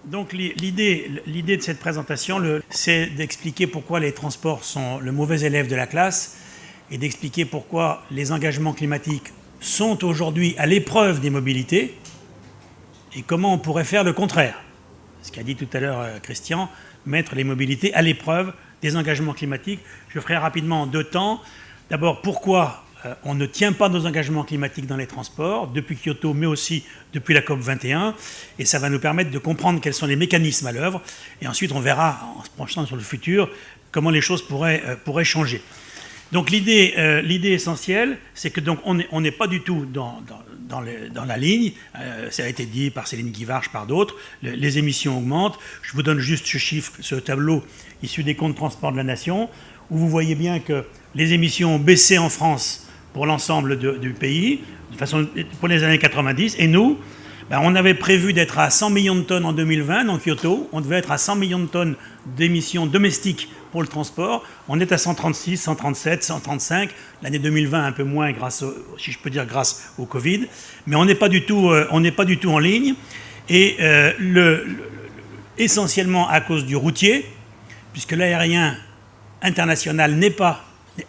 Donc l'idée de cette présentation, c'est d'expliquer pourquoi les transports sont le mauvais élève de la classe et d'expliquer pourquoi les engagements climatiques sont aujourd'hui à l'épreuve des mobilités et comment on pourrait faire le contraire. Ce qu'a dit tout à l'heure Christian, mettre les mobilités à l'épreuve des engagements climatiques. Je ferai rapidement en 2 temps. D'abord, pourquoi on ne tient pas nos engagements climatiques dans les transports, depuis Kyoto, mais aussi depuis la COP 21. Et ça va nous permettre de comprendre quels sont les mécanismes à l'œuvre. Et ensuite, on verra, en se penchant sur le futur, comment les choses pourraient changer. Donc l'idée essentielle, c'est que donc, on n'est pas du tout dans la ligne. Ça a été dit par Céline Guivarch, par d'autres. Les émissions augmentent. Je vous donne juste ce tableau issu des comptes de transport de la Nation, où vous voyez bien que les émissions ont baissé en France pour l'ensemble du pays, de façon, pour les années 90. Et nous, on avait prévu d'être à 100 millions de tonnes en 2020 dans Kyoto. On devait être à 100 millions de tonnes d'émissions domestiques pour le transport. On est à 136, 137, 135. L'année 2020, un peu moins, si je peux dire, grâce au Covid. Mais on n'est pas du tout en ligne. Et essentiellement à cause du routier, puisque l'aérien international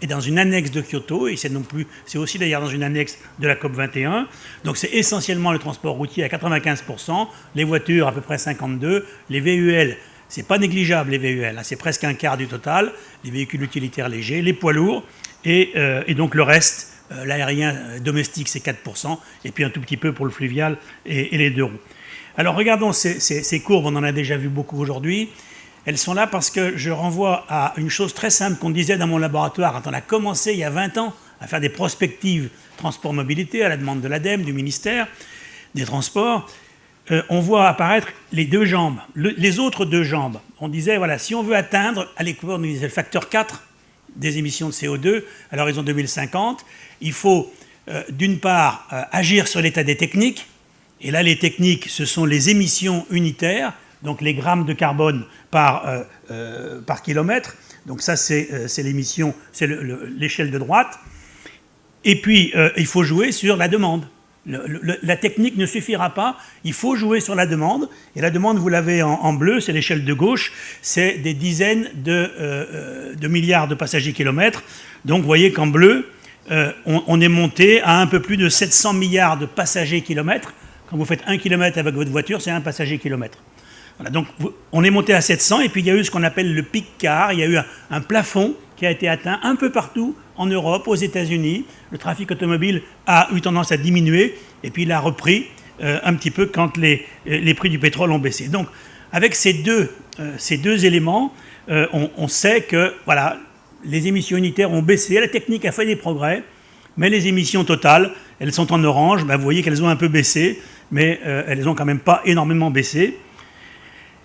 est dans une annexe de Kyoto, et c'est aussi d'ailleurs dans une annexe de la COP 21. Donc c'est essentiellement le transport routier à 95%, les voitures à peu près 52%, les VUL, c'est pas négligeable les VUL, c'est presque un quart du total, les véhicules utilitaires légers, les poids lourds, et donc le reste, l'aérien domestique c'est 4%, et puis un tout petit peu pour le fluvial et les 2 roues. Alors regardons ces courbes, on en a déjà vu beaucoup aujourd'hui. Elles sont là parce que je renvoie à une chose très simple qu'on disait dans mon laboratoire quand on a commencé il y a 20 ans à faire des prospectives transport-mobilité à la demande de l'ADEME, du ministère des Transports. On voit apparaître les 2 jambes, les autres 2 jambes. On disait, voilà, si on veut atteindre, à l'époque, on disait le facteur 4 des émissions de CO2 à l'horizon 2050, il faut d'une part agir sur l'état des techniques. Et là, les techniques, ce sont les émissions unitaires, donc les grammes de carbone par kilomètre. Donc ça, c'est l'émission, c'est l'échelle de droite. Et puis, il faut jouer sur la demande. La technique ne suffira pas, il faut jouer sur la demande. Et la demande, vous l'avez en bleu, c'est l'échelle de gauche, c'est des dizaines de milliards de passagers kilomètres. Donc vous voyez qu'en bleu, on est monté à un peu plus de 700 milliards de passagers kilomètres. Quand vous faites 1 kilomètre avec votre voiture, c'est 1 passager kilomètre. Voilà, donc on est monté à 700, et puis il y a eu ce qu'on appelle le pic car, il y a eu un plafond qui a été atteint un peu partout en Europe, aux États-Unis. Le trafic automobile a eu tendance à diminuer, et puis il a repris un petit peu quand les prix du pétrole ont baissé. Donc avec ces deux éléments, on sait que voilà, les émissions unitaires ont baissé, la technique a fait des progrès, mais les émissions totales, elles sont en orange, vous voyez qu'elles ont un peu baissé, mais elles n'ont quand même pas énormément baissé.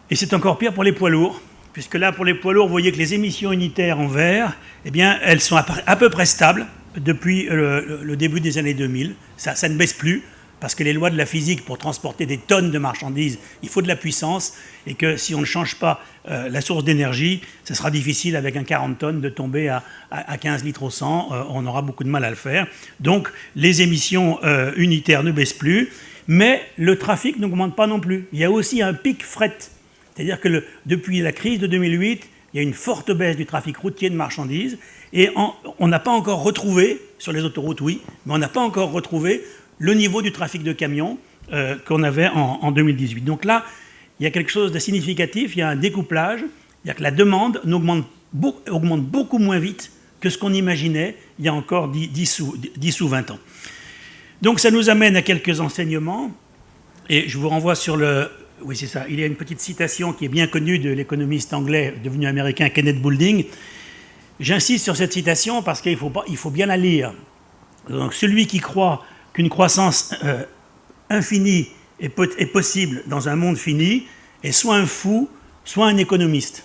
Et c'est encore pire pour les poids lourds, puisque là, pour les poids lourds, vous voyez que les émissions unitaires en vert, eh bien, elles sont à peu près stables depuis le début des années 2000. Ça ne baisse plus, parce que les lois de la physique, pour transporter des tonnes de marchandises, il faut de la puissance, et que si on ne change pas la source d'énergie, ce sera difficile avec un 40 tonnes de tomber à 15 litres au 100, on aura beaucoup de mal à le faire. Donc les émissions unitaires ne baissent plus, mais le trafic n'augmente pas non plus. Il y a aussi un pic fret. C'est-à-dire que depuis la crise de 2008, il y a une forte baisse du trafic routier de marchandises, et on n'a pas encore retrouvé, sur les autoroutes oui, mais on n'a pas encore retrouvé le niveau du trafic de camions qu'on avait en 2018. Donc là, il y a quelque chose de significatif, il y a un découplage, c'est-à-dire que la demande augmente beaucoup moins vite que ce qu'on imaginait il y a encore 10 ou 20 ans. Donc ça nous amène à quelques enseignements, et je vous renvoie sur le... Oui, c'est ça. Il y a une petite citation qui est bien connue de l'économiste anglais devenu américain Kenneth Boulding. J'insiste sur cette citation parce qu'il faut bien la lire. Donc, celui qui croit qu'une croissance infinie est possible dans un monde fini est soit un fou, soit un économiste.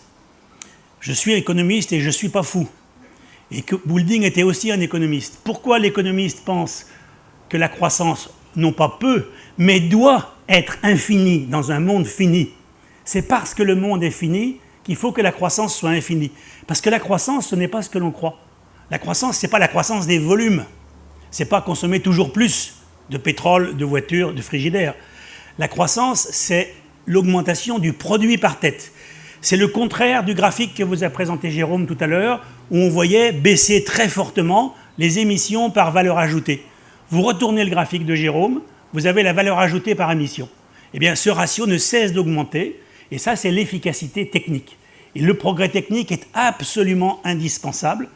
Je suis économiste et je ne suis pas fou. Et que Boulding était aussi un économiste. Pourquoi l'économiste pense que la croissance, non pas peut, mais doit être infinie dans un monde fini? C'est parce que le monde est fini qu'il faut que la croissance soit infinie. Parce que la croissance, ce n'est pas ce que l'on croit. La croissance, ce n'est pas la croissance des volumes. Ce n'est pas consommer toujours plus de pétrole, de voitures, de frigidaires. La croissance, c'est l'augmentation du produit par tête. C'est le contraire du graphique que vous a présenté Jérôme tout à l'heure, où on voyait baisser très fortement les émissions par valeur ajoutée. Vous retournez le graphique de Jérôme, vous avez la valeur ajoutée par émission. Eh bien, ce ratio ne cesse d'augmenter, et ça, c'est l'efficacité technique. Et le progrès technique est absolument indispensable,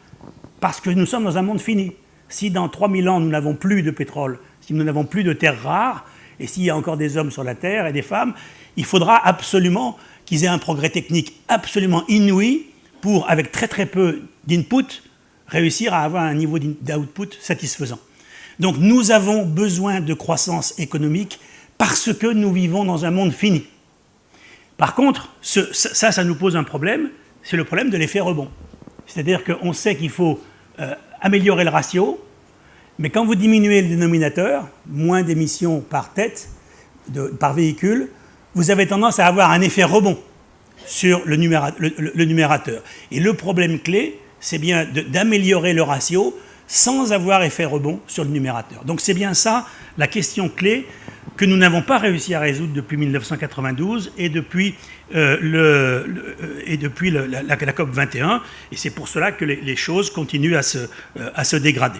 parce que nous sommes dans un monde fini. Si dans 3000 ans, nous n'avons plus de pétrole, si nous n'avons plus de terres rares, et s'il y a encore des hommes sur la Terre et des femmes, il faudra absolument qu'ils aient un progrès technique absolument inouï pour, avec très très peu d'input, réussir à avoir un niveau d'output satisfaisant. Donc nous avons besoin de croissance économique parce que nous vivons dans un monde fini. Par contre, ça nous pose un problème, c'est le problème de l'effet rebond. C'est-à-dire qu'on sait qu'il faut améliorer le ratio, mais quand vous diminuez le dénominateur, moins d'émissions par tête, par véhicule, vous avez tendance à avoir un effet rebond sur le numérateur. Et le problème clé, c'est bien d'améliorer le ratio sans avoir effet rebond sur le numérateur. Donc c'est bien ça la question clé que nous n'avons pas réussi à résoudre depuis 1992 et depuis la COP 21. Et c'est pour cela que les choses continuent à se dégrader.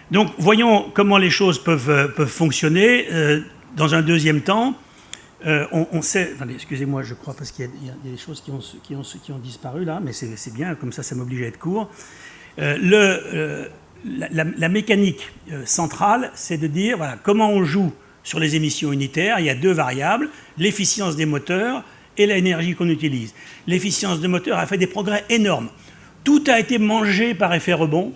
Donc voyons comment les choses peuvent fonctionner. Dans un deuxième temps, on sait... Attendez, excusez-moi, je crois, parce qu'il y a des choses qui ont disparu là, mais c'est bien, comme ça m'oblige à être court. La mécanique centrale, c'est de dire, voilà, comment on joue sur les émissions unitaires. Il y a deux variables, l'efficience des moteurs et l'énergie qu'on utilise. L'efficience des moteurs a fait des progrès énormes. Tout a été mangé par effet rebond,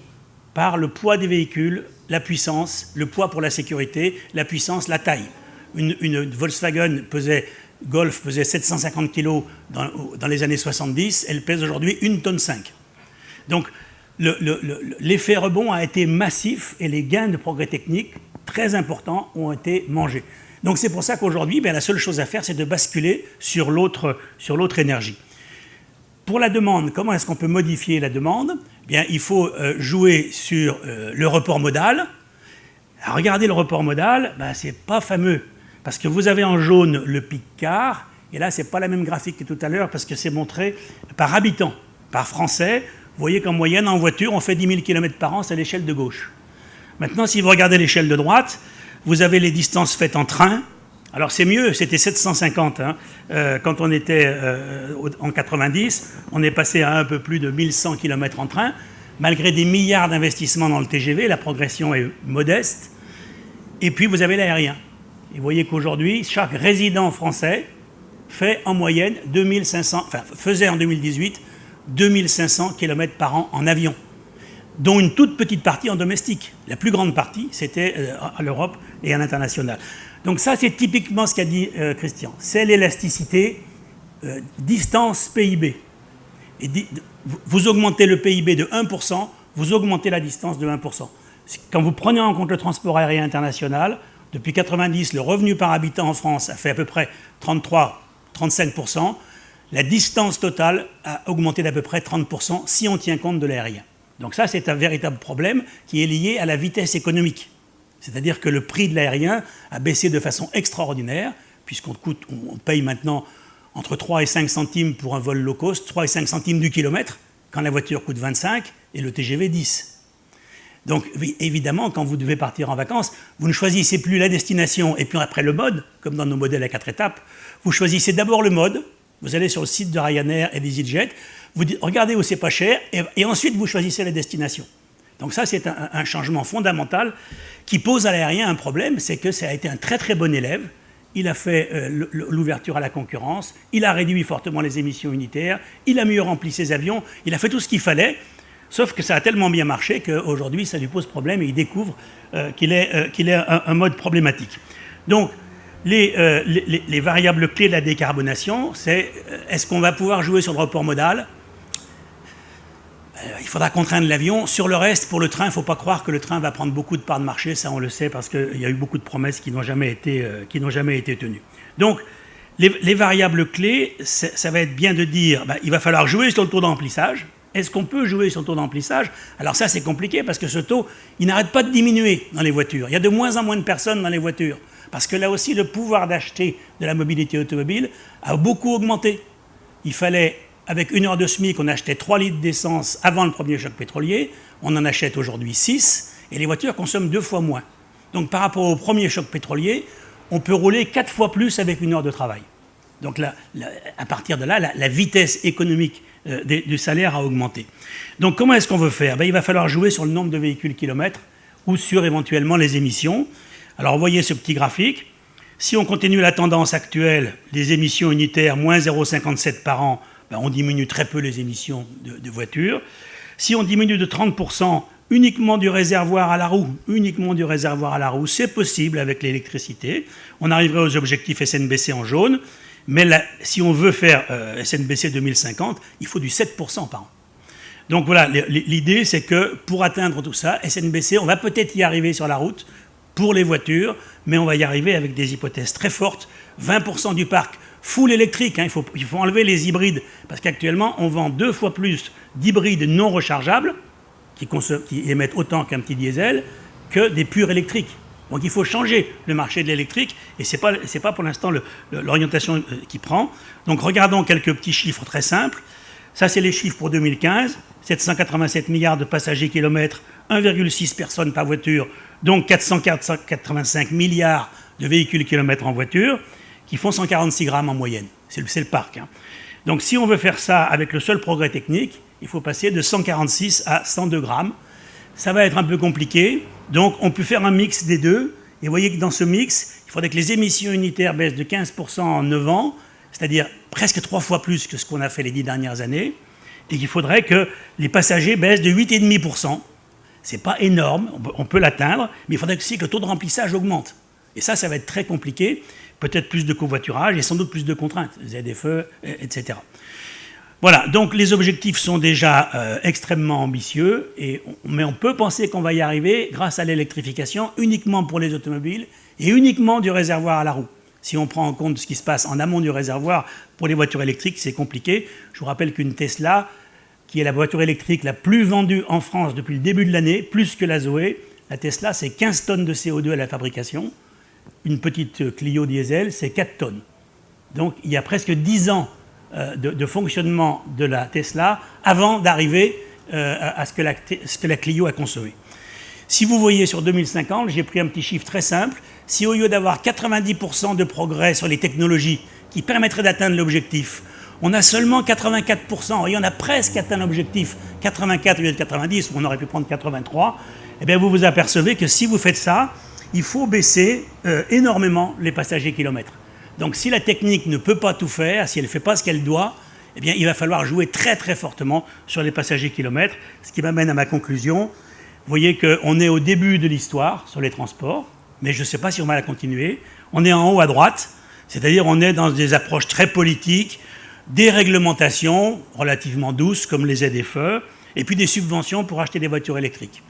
par le poids des véhicules, la puissance, le poids pour la sécurité, la puissance, la taille. Une Volkswagen Golf pesait 750 kg dans les années 70, elle pèse aujourd'hui 1,5 tonne. Donc l'effet rebond a été massif et les gains de progrès technique très importants ont été mangés. Donc c'est pour ça qu'aujourd'hui, la seule chose à faire, c'est de basculer sur l'autre énergie. Pour la demande, comment est-ce qu'on peut modifier la demande ? Il faut jouer sur le report modal. Alors, regardez le report modal, c'est pas fameux, parce que vous avez en jaune le pic car, et là, c'est pas la même graphique que tout à l'heure, parce que c'est montré par habitant, par Français. Vous voyez qu'en moyenne, en voiture, on fait 10 000 km par an, c'est l'échelle de gauche. Maintenant, si vous regardez l'échelle de droite, vous avez les distances faites en train. Alors c'est mieux, c'était 750 quand on était en 90, on est passé à un peu plus de 1100 km en train. Malgré des milliards d'investissements dans le TGV, la progression est modeste. Et puis vous avez l'aérien. Et vous voyez qu'aujourd'hui, chaque résident français fait en moyenne faisait en 2018 2500 km par an en avion, dont une toute petite partie en domestique. La plus grande partie, c'était à l'Europe et à l'international. Donc ça, c'est typiquement ce qu'a dit Christian. C'est l'élasticité distance PIB. Et vous augmentez le PIB de 1%, vous augmentez la distance de 1%. Quand vous prenez en compte le transport aérien international, depuis 1990, le revenu par habitant en France a fait à peu près 33-35%. La distance totale a augmenté d'à peu près 30% si on tient compte de l'aérien. Donc ça, c'est un véritable problème qui est lié à la vitesse économique. C'est-à-dire que le prix de l'aérien a baissé de façon extraordinaire, puisqu'on paye maintenant entre 3 et 5 centimes pour un vol low cost, 3 et 5 centimes du kilomètre, quand la voiture coûte 25 et le TGV 10. Donc évidemment, quand vous devez partir en vacances, vous ne choisissez plus la destination et puis après le mode, comme dans nos modèles à 4 étapes. Vous choisissez d'abord le mode, vous allez sur le site de Ryanair et d'EasyJet, vous dites, regardez où c'est pas cher, et ensuite vous choisissez la destination. Donc ça, c'est un changement fondamental qui pose à l'aérien un problème, c'est que ça a été un très très bon élève. Il a fait l'ouverture à la concurrence, il a réduit fortement les émissions unitaires, il a mieux rempli ses avions, il a fait tout ce qu'il fallait, sauf que ça a tellement bien marché qu'aujourd'hui, ça lui pose problème et il découvre qu'il est un mode problématique. Donc, les variables clés de la décarbonation, c'est est-ce qu'on va pouvoir jouer sur le report modal ? Il faudra contraindre l'avion. Sur le reste, pour le train, il ne faut pas croire que le train va prendre beaucoup de parts de marché, ça on le sait, parce qu'il y a eu beaucoup de promesses qui n'ont jamais été tenues. Donc, les variables clés, ça va être bien de dire, il va falloir jouer sur le taux d'emplissage. Est-ce qu'on peut jouer sur le taux d'emplissage ? Alors ça, c'est compliqué, parce que ce taux, il n'arrête pas de diminuer dans les voitures. Il y a de moins en moins de personnes dans les voitures. Parce que là aussi, le pouvoir d'acheter de la mobilité automobile a beaucoup augmenté. Il fallait, avec 1 heure de SMIC, on achetait 3 litres d'essence avant le premier choc pétrolier. On en achète aujourd'hui 6, et les voitures consomment 2 fois moins. Donc par rapport au premier choc pétrolier, on peut rouler 4 fois plus avec 1 heure de travail. Donc là, à partir de là, la vitesse économique du salaire a augmenté. Donc comment est-ce qu'on veut faire? Il va falloir jouer sur le nombre de véhicules kilomètres ou sur éventuellement les émissions. Alors vous voyez ce petit graphique. Si on continue la tendance actuelle, les émissions unitaires, moins 0,57 par an, on diminue très peu les émissions de voitures. Si on diminue de 30% uniquement du réservoir à la roue, c'est possible avec l'électricité. On arriverait aux objectifs SNBC en jaune. Mais là, si on veut faire SNBC 2050, il faut du 7% par an. Donc voilà, l'idée c'est que pour atteindre tout ça, SNBC, on va peut-être y arriver sur la route pour les voitures, mais on va y arriver avec des hypothèses très fortes. 20% du parc full électrique, il faut enlever les hybrides, parce qu'actuellement on vend 2 fois plus d'hybrides non rechargeables, qui émettent autant qu'un petit diesel, que des purs électriques. Donc il faut changer le marché de l'électrique, et ce n'est pas pour l'instant l'orientation qui prend. Donc regardons quelques petits chiffres très simples. Ça, c'est les chiffres pour 2015. 787 milliards de passagers kilomètres, 1,6 personnes par voiture, donc 485 milliards de véhicules kilomètres en voiture, qui font 146 grammes en moyenne. C'est le parc. Donc si on veut faire ça avec le seul progrès technique, il faut passer de 146 à 102 grammes. Ça va être un peu compliqué, donc on peut faire un mix des deux. Et vous voyez que dans ce mix, il faudrait que les émissions unitaires baissent de 15% en 9 ans, c'est-à-dire presque 3 fois plus que ce qu'on a fait les 10 dernières années, et qu'il faudrait que les passagers baissent de 8,5%. C'est pas énorme, on peut l'atteindre, mais il faudrait aussi que le taux de remplissage augmente. Et ça va être très compliqué, peut-être plus de covoiturage et sans doute plus de contraintes, ZFE, etc. Voilà, donc les objectifs sont déjà extrêmement ambitieux, mais on peut penser qu'on va y arriver grâce à l'électrification uniquement pour les automobiles et uniquement du réservoir à la roue. Si on prend en compte ce qui se passe en amont du réservoir pour les voitures électriques, c'est compliqué. Je vous rappelle qu'une Tesla, qui est la voiture électrique la plus vendue en France depuis le début de l'année, plus que la Zoé, la Tesla, c'est 15 tonnes de CO2 à la fabrication. Une petite Clio diesel, c'est 4 tonnes. Donc il y a presque 10 ans de fonctionnement de la Tesla avant d'arriver à ce que la Clio a consommé. Si vous voyez sur 2050, j'ai pris un petit chiffre très simple. Si au lieu d'avoir 90% de progrès sur les technologies qui permettraient d'atteindre l'objectif, on a seulement 84%, et on a presque atteint l'objectif, 84 au lieu de 90, on aurait pu prendre 83, eh bien vous vous apercevez que si vous faites ça, il faut baisser énormément les passagers kilomètres. Donc si la technique ne peut pas tout faire, si elle ne fait pas ce qu'elle doit, eh bien il va falloir jouer très très fortement sur les passagers kilomètres, ce qui m'amène à ma conclusion. Vous voyez qu'on est au début de l'histoire sur les transports, mais je ne sais pas si on va la continuer. On est en haut à droite, c'est-à-dire on est dans des approches très politiques, des réglementations relativement douces comme les ZFE, et puis des subventions pour acheter des voitures électriques.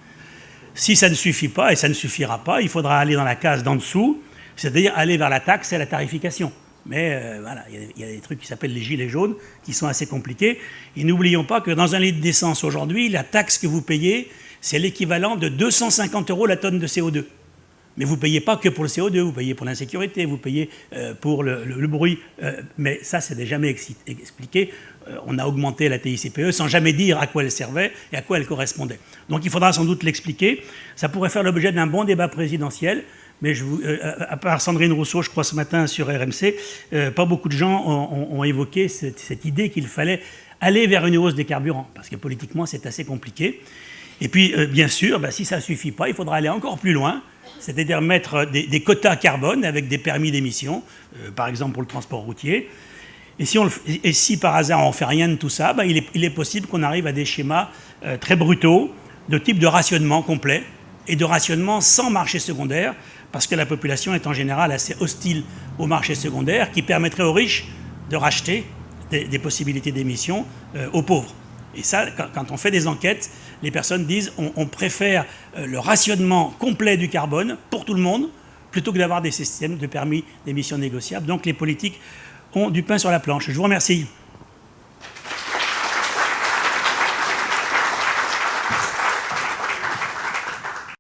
Si ça ne suffit pas, et ça ne suffira pas, il faudra aller dans la case d'en dessous, c'est-à-dire aller vers la taxe et la tarification. Mais voilà, il y a des trucs qui s'appellent les gilets jaunes, qui sont assez compliqués. Et n'oublions pas que dans un litre d'essence aujourd'hui, la taxe que vous payez, c'est l'équivalent de 250 € la tonne de CO2. Mais vous ne payez pas que pour le CO2, vous payez pour l'insécurité, vous payez pour le bruit. Mais ça, c'est jamais expliqué. On a augmenté la TICPE sans jamais dire à quoi elle servait et à quoi elle correspondait. Donc il faudra sans doute l'expliquer. Ça pourrait faire l'objet d'un bon débat présidentiel. Mais à part Sandrine Rousseau, je crois ce matin sur RMC, pas beaucoup de gens ont évoqué cette idée qu'il fallait aller vers une hausse des carburants. Parce que politiquement, c'est assez compliqué. Et puis, bien sûr, si ça ne suffit pas, il faudra aller encore plus loin. C'est-à-dire mettre des quotas carbone avec des permis d'émission, par exemple pour le transport routier. Et si par hasard on ne fait rien de tout ça, il est possible qu'on arrive à des schémas très brutaux de type de rationnement complet et de rationnement sans marché secondaire, parce que la population est en général assez hostile au marché secondaire qui permettrait aux riches de racheter des possibilités d'émission aux pauvres. Et ça, quand on fait des enquêtes, les personnes disent on préfère le rationnement complet du carbone pour tout le monde plutôt que d'avoir des systèmes de permis d'émission négociables. Donc les politiques ont du pain sur la planche. Je vous remercie.